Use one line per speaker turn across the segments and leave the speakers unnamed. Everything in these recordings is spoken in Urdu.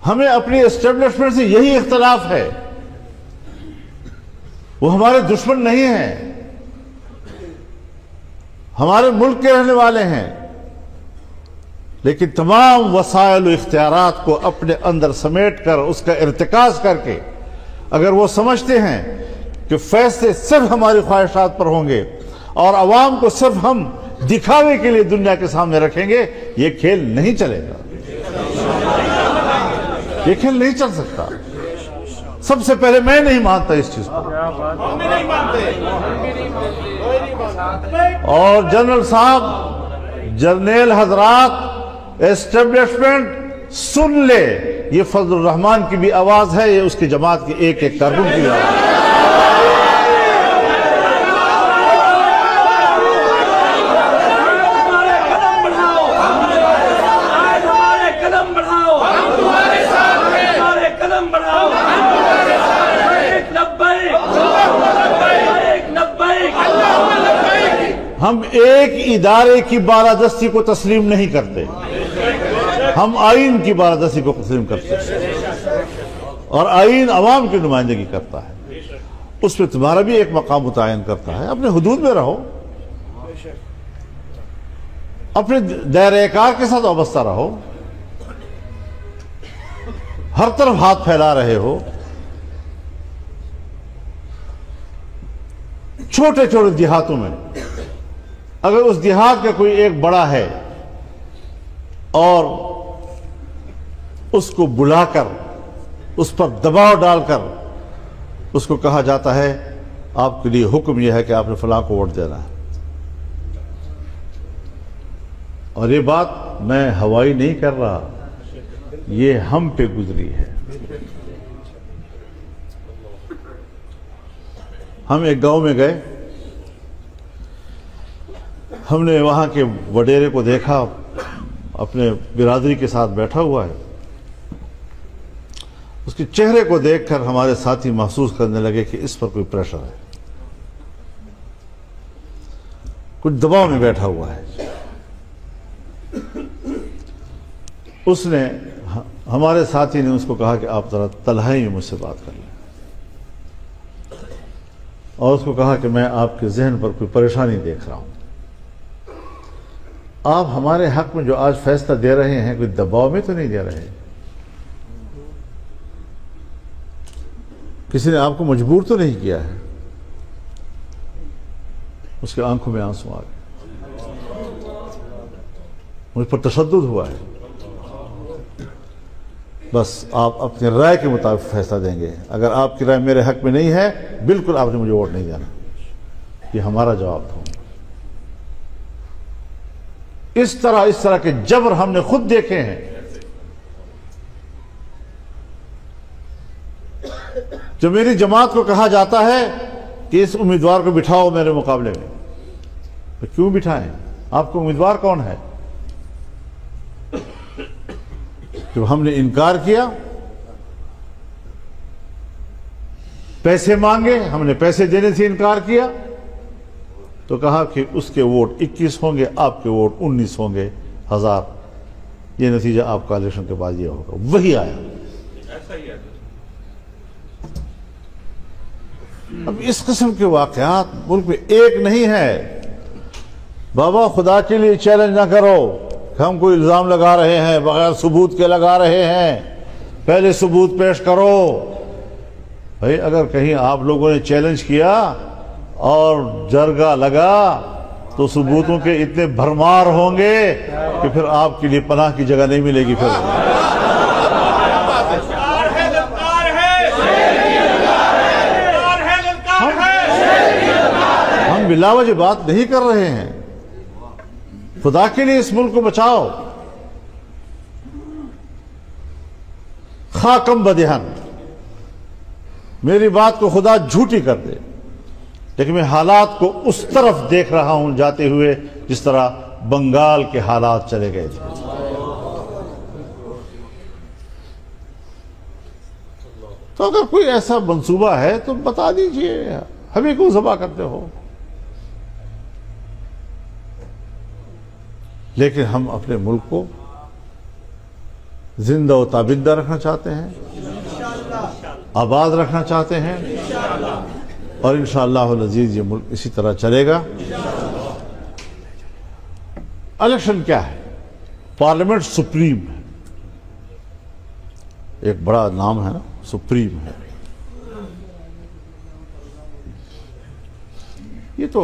ہمیں اپنی اسٹیبلشمنٹ سے یہی اختلاف ہے. وہ ہمارے دشمن نہیں ہیں، ہمارے ملک کے رہنے والے ہیں، لیکن تمام وسائل و اختیارات کو اپنے اندر سمیٹ کر اس کا ارتکاز کر کے اگر وہ سمجھتے ہیں کہ فیصلے صرف ہماری خواہشات پر ہوں گے اور عوام کو صرف ہم دکھاوے کے لیے دنیا کے سامنے رکھیں گے، یہ کھیل نہیں چلے گا، یہ کھیل نہیں چل سکتا. سب سے پہلے میں نہیں مانتا اس چیز کو. اور جنرل صاحب، جرنیل حضرات، اسٹیبلشمنٹ سن لے، یہ فضل الرحمان کی بھی آواز ہے، یہ اس کی جماعت کے ایک ایک کارکن کی بھی آواز ہے. ہم ایک ادارے کی بالادستی کو تسلیم نہیں کرتے، ہم آئین کی بالادستی کو تسلیم کرتے ہیں، اور آئین عوام کی نمائندگی کرتا ہے، اس میں تمہارا بھی ایک مقام متعین کرتا ہے. اپنے حدود میں رہو، اپنے دائرہ کار کے ساتھ وابستہ رہو. ہر طرف ہاتھ پھیلا رہے ہو، چھوٹے چھوٹے دیہاتوں میں اگر اس دیہات کا کوئی ایک بڑا ہے اور اس کو بلا کر اس پر دباؤ ڈال کر اس کو کہا جاتا ہے آپ کے لیے حکم یہ ہے کہ آپ نے فلاں کو ووٹ دینا ہے، اور یہ بات میں ہوائی نہیں کر رہا، یہ ہم پہ گزری ہے. ہم ایک گاؤں میں گئے، ہم نے وہاں کے وڈیرے کو دیکھا، اپنے برادری کے ساتھ بیٹھا ہوا ہے. اس کے چہرے کو دیکھ کر ہمارے ساتھی محسوس کرنے لگے کہ اس پر کوئی پریشر ہے، کچھ دباؤ میں بیٹھا ہوا ہے. اس نے، ہمارے ساتھی نے اس کو کہا کہ آپ ذرا تنہائی میں مجھ سے بات کر لیں، اور اس کو کہا کہ میں آپ کے ذہن پر کوئی پریشانی دیکھ رہا ہوں. آپ ہمارے حق میں جو آج فیصلہ دے رہے ہیں کوئی دباؤ میں تو نہیں دے رہے، کسی نے آپ کو مجبور تو نہیں کیا ہے. اس کے آنکھوں میں آنسو آ گئے، مجھ پر تشدد ہوا ہے. بس آپ اپنی رائے کے مطابق فیصلہ دیں گے، اگر آپ کی رائے میرے حق میں نہیں ہے بالکل آپ نے مجھے ووٹ نہیں دینا، یہ ہمارا جواب تھا. اس طرح کے جبر ہم نے خود دیکھے ہیں. جو میری جماعت کو کہا جاتا ہے کہ اس امیدوار کو بٹھاؤ میرے مقابلے میں، تو کیوں بٹھائیں؟ آپ کو امیدوار کون ہے؟ جب ہم نے انکار کیا، پیسے مانگے، ہم نے پیسے دینے سے انکار کیا، تو کہا کہ اس کے ووٹ 21 ہوں گے، آپ کے ووٹ 19 ہوں گے 1000، یہ نتیجہ آپ کا الیکشن کے بعد یہ ہوگا. وہی آیا. اب اس قسم کے واقعات ملک میں ایک نہیں ہے. بابا خدا کے لیے چیلنج نہ کرو کہ ہم کوئی الزام لگا رہے ہیں بغیر ثبوت کے لگا رہے ہیں، پہلے ثبوت پیش کرو. بھائی اگر کہیں آپ لوگوں نے چیلنج کیا اور جرگہ لگا تو ثبوتوں کے اتنے بھرمار ہوں گے کہ پھر آپ کے لیے پناہ کی جگہ نہیں ملے گی. پھر ہم بلا وجہ بات نہیں کر رہے ہیں. خدا کے لیے اس ملک کو بچاؤ. خاکم بدہن، میری بات کو خدا جھوٹی کر دے، لیکن میں حالات کو اس طرف دیکھ رہا ہوں جاتے ہوئے جس طرح بنگال کے حالات چلے گئے تھے. تو اگر کوئی ایسا منصوبہ ہے تو بتا دیجئے، ہمیں کیوں ذبح کرتے ہو؟ لیکن ہم اپنے ملک کو زندہ و تابندہ رکھنا چاہتے ہیں، آباد رکھنا چاہتے ہیں، اور انشاءاللہ العزیز یہ ملک اسی طرح چلے گا۔ الیکشن کیا ہے؟ پارلیمنٹ سپریم ہے، ایک بڑا نام ہے نا، سپریم ہے۔ یہ تو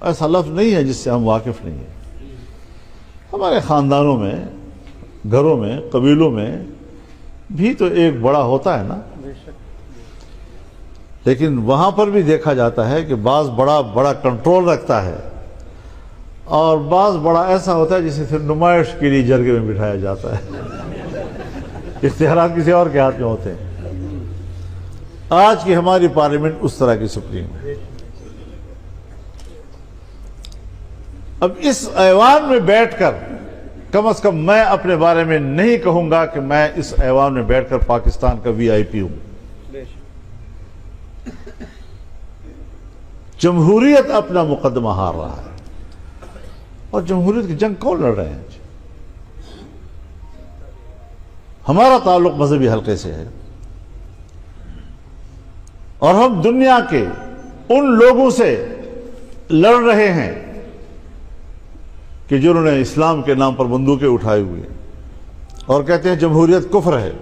ایسا لفظ نہیں ہے جس سے ہم واقف نہیں ہیں۔ ہمارے خاندانوں میں، گھروں میں، قبیلوں میں بھی تو ایک بڑا ہوتا ہے نا، لیکن وہاں پر بھی دیکھا جاتا ہے کہ بعض بڑا کنٹرول رکھتا ہے، اور بعض بڑا ایسا ہوتا ہے جسے صرف نمائش کے لیے جرگے میں بٹھایا جاتا ہے، اختیارات کسی اور کے ہاتھ میں ہوتے ہیں۔ آج کی ہماری پارلیمنٹ اس طرح کی سپریم ہے۔ اب اس ایوان میں بیٹھ کر کم از کم میں اپنے بارے میں نہیں کہوں گا کہ میں اس ایوان میں بیٹھ کر پاکستان کا وی آئی پی ہوں۔ جمہوریت اپنا مقدمہ ہار رہا ہے، اور جمہوریت کی جنگ کون لڑ رہے ہیں؟ ہمارا تعلق مذہبی حلقے سے ہے، اور ہم دنیا کے ان لوگوں سے لڑ رہے ہیں کہ جنہوں نے اسلام کے نام پر بندوقیں اٹھائی ہوئی اور کہتے ہیں جمہوریت کفر ہے،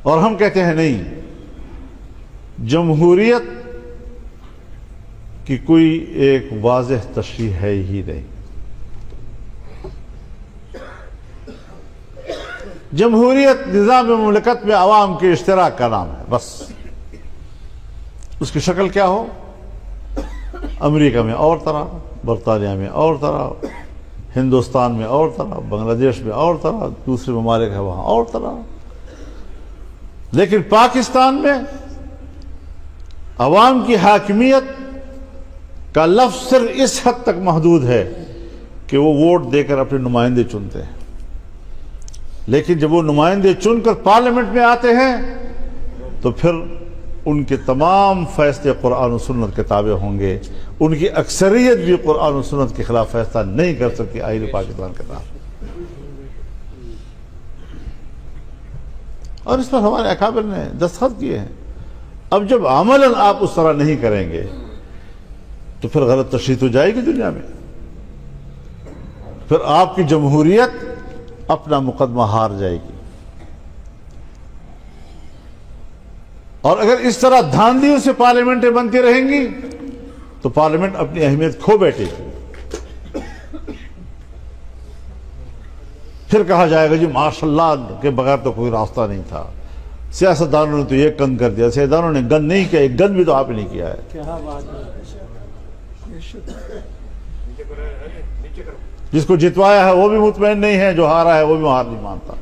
اور ہم کہتے ہیں نہیں، جمہوریت کی کوئی ایک واضح تشریح ہے ہی نہیں۔ جمہوریت نظام مملکت میں عوام کے اشتراک کا نام ہے، بس۔ اس کی شکل کیا ہو؟ امریکہ میں اور طرح، برطانیہ میں اور طرح، ہندوستان میں اور طرح، بنگلہ دیش میں اور طرح، دوسرے ممالک ہیں وہاں اور طرح۔ لیکن پاکستان میں عوام کی حاکمیت کا لفظ صرف اس حد تک محدود ہے کہ وہ ووٹ دے کر اپنے نمائندے چنتے ہیں، لیکن جب وہ نمائندے چن کر پارلیمنٹ میں آتے ہیں تو پھر ان کے تمام فیصلے قرآن و سنت کے تابع ہوں گے۔ ان کی اکثریت بھی قرآن و سنت کے خلاف فیصلہ نہیں کر سکتی آئین پاکستان کے خلاف۔ اور اس پر ہمارے اکابر نے دستخط کیے ہیں۔ اب جب عملاً آپ اس طرح نہیں کریں گے تو پھر غلط تشریح تو جائے گی دنیا میں، پھر آپ کی جمہوریت اپنا مقدمہ ہار جائے گی۔ اور اگر اس طرح دھاندلیوں سے پارلیمنٹیں بنتی رہیں گی تو پارلیمنٹ اپنی اہمیت کھو بیٹھے گی۔ پھر کہا جائے گا جی ماشاءاللہ کے بغیر تو کوئی راستہ نہیں تھا، سیاستدانوں نے تو یہ گند کر دیا۔ سیاستدانوں نے گند نہیں کیا، ایک گند بھی تو آپ نے نہیں کیا ہے۔ جس کو جتوایا ہے وہ بھی مطمئن نہیں ہے، جو ہارا ہے وہ بھی ہار نہیں مانتا۔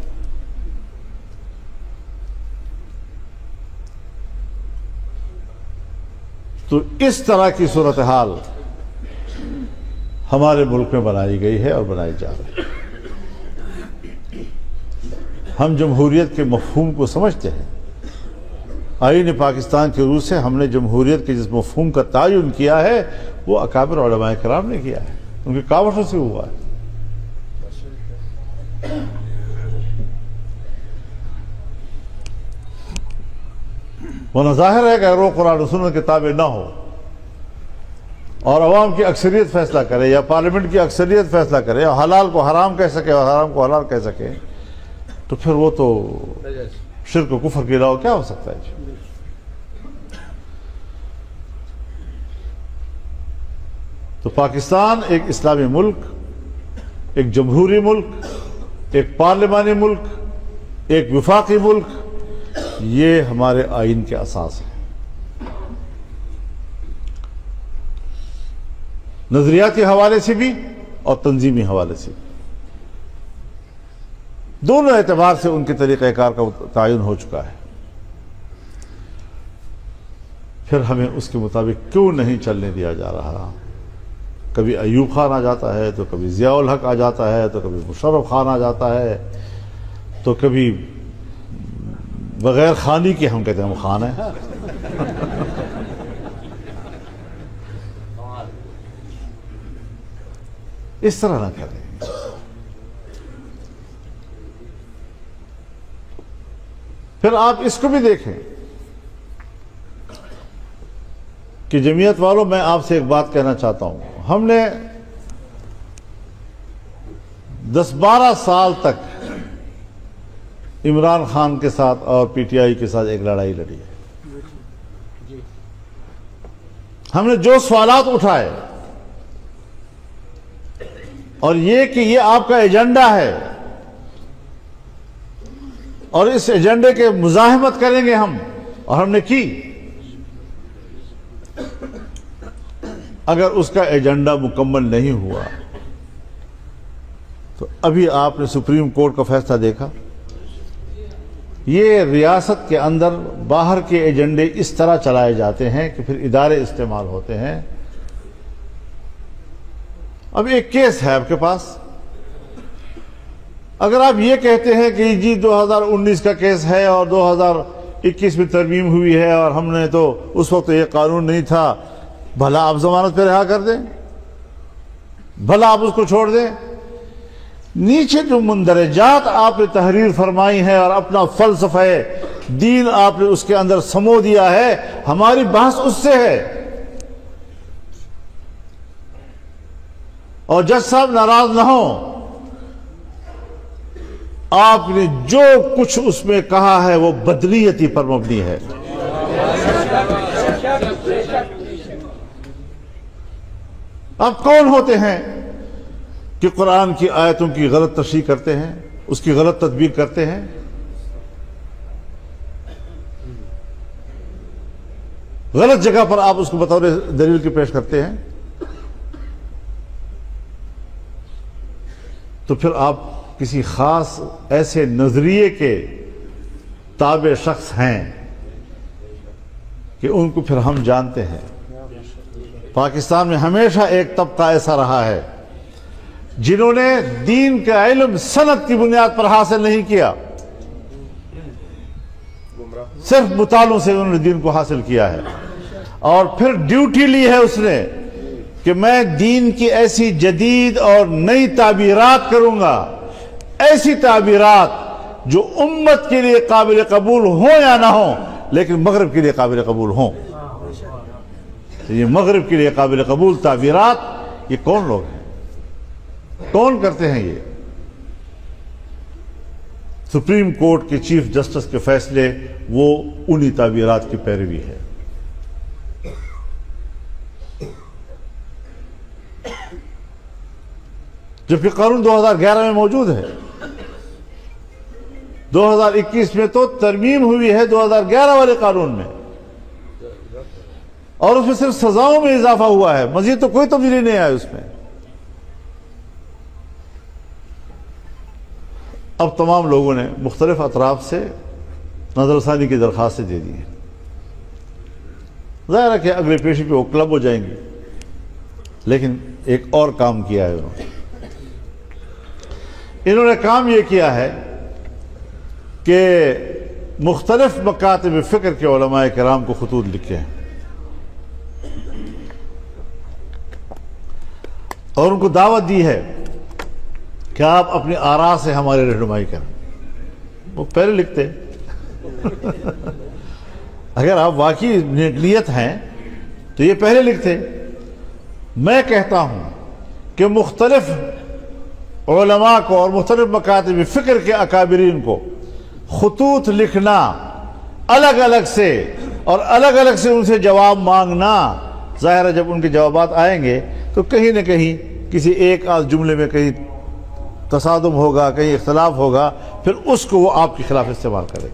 تو اس طرح کی صورتحال ہمارے ملک میں بنائی گئی ہے اور بنائی جا رہی ہے۔ ہم جمہوریت کے مفہوم کو سمجھتے ہیں۔ آئین پاکستان کے روح سے ہم نے جمہوریت کے جس مفہوم کا تعین کیا ہے وہ اکابر علماء کرام نے کیا ہے، ان کی کاوشوں سے ہوا ہے۔ ورنہ ظاہر ہے کہ اگر وہ قرآن و سنت کے تابع نہ ہو اور عوام کی اکثریت فیصلہ کرے یا پارلیمنٹ کی اکثریت فیصلہ کرے اور حلال کو حرام کہہ سکے اور حرام کو حلال کہہ سکے تو پھر وہ تو شرک و کفر کے علاوہ کیا ہو سکتا ہے؟ تو پاکستان ایک اسلامی ملک، ایک جمہوری ملک، ایک پارلیمانی ملک، ایک وفاقی ملک، یہ ہمارے آئین کے اساس ہے۔ نظریاتی حوالے سے بھی اور تنظیمی حوالے سے بھی، دونوں اعتبار سے ان کے طریقہ کار کا تعین ہو چکا ہے۔ پھر ہمیں اس کے مطابق کیوں نہیں چلنے دیا جا رہا؟ کبھی ایوب خان آ جاتا ہے تو کبھی ضیاء الحق آ جاتا ہے تو کبھی مشرف خان آ جاتا ہے تو کبھی بغیر خانی کے ہم کہتے ہیں وہ خان ہے۔ اس طرح نہ کریں. پھر آپ اس کو بھی دیکھیں کہ جمعیت والوں، میں آپ سے ایک بات کہنا چاہتا ہوں. ہم نے 10-12 سال تک عمران خان کے ساتھ اور پی ٹی آئی کے ساتھ ایک لڑائی لڑی ہے. ہم نے جو سوالات اٹھائے اور یہ کہ یہ آپ کا ایجنڈا ہے اور اس ایجنڈے کے مزاحمت کریں گے ہم، اور ہم نے کی. اگر اس کا ایجنڈا مکمل نہیں ہوا تو ابھی آپ نے سپریم کورٹ کا فیصلہ دیکھا. یہ ریاست کے اندر باہر کے ایجنڈے اس طرح چلائے جاتے ہیں کہ پھر ادارے استعمال ہوتے ہیں. اب ایک کیس ہے آپ کے پاس، اگر آپ یہ کہتے ہیں کہ جی 2019 کا کیس ہے اور 2021 میں ترمیم ہوئی ہے اور ہم نے تو اس وقت یہ قانون نہیں تھا، بھلا آپ ضمانت پہ رہا کر دیں، بھلا آپ اس کو چھوڑ دیں. نیچے جو مندرجات آپ نے تحریر فرمائی ہے اور اپنا فلسفہ دین آپ نے اس کے اندر سمو دیا ہے، ہماری بحث اس سے ہے. اور جج صاحب ناراض نہ ہوں، آپ نے جو کچھ اس میں کہا ہے وہ بدنیتی پر مبنی ہے. آپ کون ہوتے ہیں کہ قرآن کی آیتوں کی غلط تشریح کرتے ہیں، اس کی غلط تدبیر کرتے ہیں؟ غلط جگہ پر آپ اس کو بطور دلیل کے پیش کرتے ہیں. تو پھر آپ کسی خاص ایسے نظریے کے تابع شخص ہیں کہ ان کو پھر ہم جانتے ہیں. پاکستان میں ہمیشہ ایک طبقہ ایسا رہا ہے جنہوں نے دین کا علم سند کی بنیاد پر حاصل نہیں کیا، صرف مطالعوں سے انہوں نے دین کو حاصل کیا ہے، اور پھر ڈیوٹی لی ہے اس نے کہ میں دین کی ایسی جدید اور نئی تعبیرات کروں گا، ایسی تعبیرات جو امت کے لیے قابل قبول ہوں یا نہ ہوں لیکن مغرب کے لیے قابل قبول ہوں. یہ مغرب کے لیے قابل قبول تعبیرات، یہ کون لوگ ہیں، کون کرتے ہیں؟ یہ سپریم کورٹ کے چیف جسٹس کے فیصلے وہ انہی تعبیرات کی پیروی ہے. جبکہ قانون 2011 میں موجود ہے، 2021 میں تو ترمیم ہوئی ہے 2011 والے قانون میں، اور اس میں صرف سزاؤں میں اضافہ ہوا ہے، مزید تو کوئی تبدیلی نہیں آئی اس میں. اب تمام لوگوں نے مختلف اطراف سے نظر ثانی کی درخواستیں دے دی ہیں. ظاہر ہے کہ اگلے پیشی پہ وہ کلب ہو جائیں گے، لیکن ایک اور کام کیا ہے انہوں نے کام یہ کیا ہے کہ مختلف مکاتب فکر کے علماء کرام کو خطوط لکھے ہیں اور ان کو دعوت دی ہے کہ آپ اپنی آراء سے ہماری رہنمائی کریں. وہ پہلے لکھتے اگر آپ واقعی نیت ہیں تو یہ پہلے لکھتے. میں کہتا ہوں کہ مختلف علماء کو اور مختلف مکاتب فکر کے اکابرین کو خطوط لکھنا الگ الگ سے اور الگ الگ سے ان سے جواب مانگنا، ظاہر ہے جب ان کے جوابات آئیں گے تو کہیں نہ کہیں کسی ایک آدھ جملے میں کہیں تصادم ہوگا، کہیں اختلاف ہوگا، پھر اس کو وہ آپ کے خلاف استعمال کریں گے.